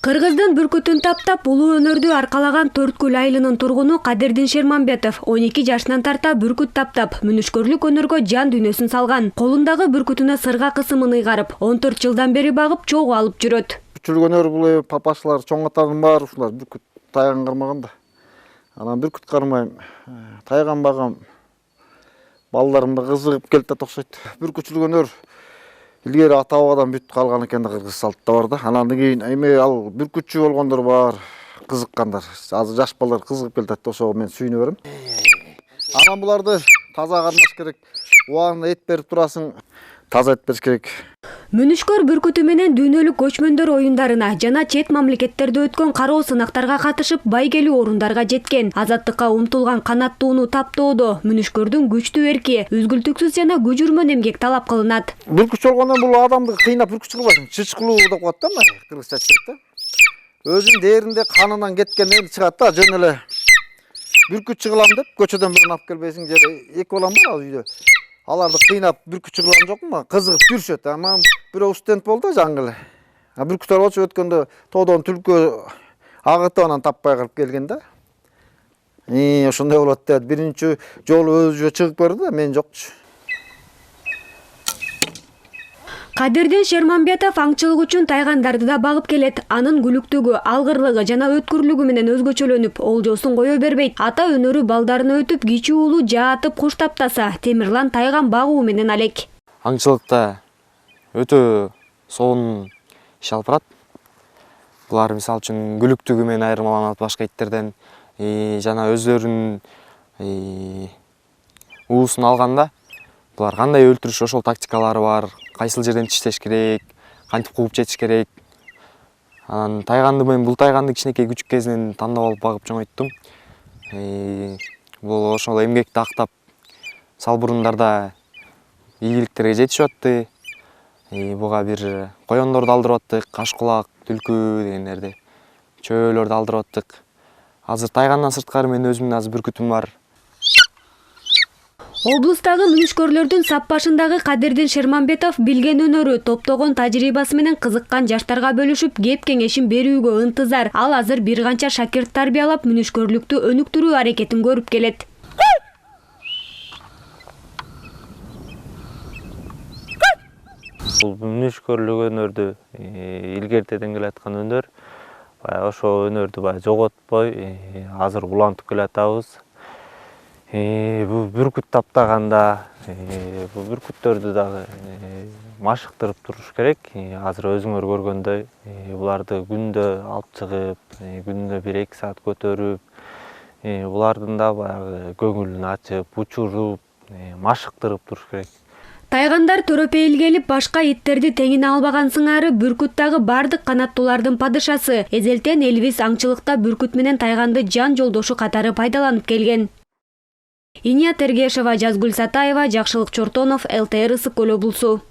Кыргыздын бүркүтүн таптап улуу өнөрдү аркалаган Төрткүл айылынын тургуну Кадирдин Шермамбетов 12 жашынан тарта бүркүт таптап, мүнүшкөрлүк өнөргө жан дүйнөсүн салган. Колундагы бүркүтүнө сырга кысымын ыйгарып, 14 жылдан бери багып чогуу алып жүрөт. Жүргөнөр бул папашылар, чоң атанын баары ушулар бүркүт тайган кармаган да. Анан бүркүт кармайм, тайган багам. Балдарым да кызыгып келет да окшойт. Бүркүтчүлүк өнөр илгери ата бабадан бүт калган экен да, кыргыз салтта бар да. Анан кийин эми ал бүркүтчү болгондор бар, кызыккандар. Азыр жаш балдар кызыгып келет да, ошого мен сүйүнө берем. Анан буларды таза кармаш керек. Убагында эт берип турасың, таза эт бериш керек. Мүнүшкөр бүркүтү менен дүйнөлүк көчмөндөр оюндарына жана чет мамлекеттерде өткөн кароо сынактарга катышып байгелүү орундарга жеткен. Азаттыкка умтулган канаттууну таптоодо мүнүшкөрдүн күчтүү эрки, үзгүлтүксүз жана күжүрмөн эмгек талап кылынат. Бүркүтчү болгондон бул адамды кыйнап бүркүтчү кылбайсың. Чычкылуу деп коет да, мына кыргызча айтсак да. Өзүнүн дээринде канынан кеткенден чыгат да, жөн эле бүркүтчү кылам деп көчөдөн бирин алып келбейсиң, же эки балам бар ал үйдө. Аларды кыйнап бүркүтчү кылган жокмун, кызыгып жүрүшөт. Ама бирөө студент болду жаңы эле. Бүркүттөр болчу өткөндө тоодон түлкү агытып анан таппай калып келген да. Ошондой болот деп биринчи жолу өзү чыгып көрдү да, мен жокчу. Кадирдин Шермамбетов аңчылык үчүн тайгандарды да багып келет. Анын күлүктүгү, алгырлыгы жана өткүрлүгү менен өзгөчөлөнүп, олжосун кое бербейт. Ата өнөрү балдарына өтүп, кичүү уулу жаатып куш таптаса, Темирлан тайган багуу менен алек. Аңчылыкта өтө сонун иш алып барат. Булар мисалы үчүн күлүктүгү менен айырмаланат башка иттерден, жана өздөрүнүн уусун алганда булар кандай өлтүрүш, ошол тактикалары бар. Кайсыл жерден тиштеш керек, кантип кууп жетиш керек. Анан тайганды мен бул тайганды кичинекей күчүк кезинен тандап алып багып чоңойттум. Бул ошол эмгекти актап сал бурундарда ийгиликтерге жетишип атты. Буга бир коёндорду алдырып аттык, каш кулак, түлкү дегендерди, чөөлөрдү алдырып аттык. Азыр тайгандан сырткары мен өзүмдүн азыр бүркүтүм бар. Облустагы мүнүшкөрлөрдүн сап башындагы Кадирдин Шермамбетов билген өнөрү, топтогон тажрыйбасы менен кызыккан жаштарга бөлүшүп, кеп кеңешин берүүгө ынтызар. Ал азыр бир канча шакирт тарбиялап, мүнүшкөрлүктү өнүктүрүү аракетин көрүп келет. Бул мүнүшкөрлүк өнөрдү илгертеден келаткан өнөр. Ошо өнөрдү жоготпой, азыр улантып келатабыз. Бул бүркүт таптаганда бул бүркүттөрдү дагы машыктырып туруш керек. Азыр өзүңөр көргөндөй, буларды күндө алып чыгып, күндө 1-2 саат көтөрүп, булардын да баягы көңүлүн ачып, учуруп, машыктырып туруш керек. Тайгандар төрөпейил келип, башка иттерди теңине албаган сыңары бүркүт дагы бардык канаттуулардын падышасы. Эзелтен элибиз аңчылыкта бүркүт менен тайганды жан жолдошу катары пайдаланып келген. Иния Тергешева, Жазгүл Сатаева, Жакшылык Чортонов, ЛТР Ысык Көл облусу.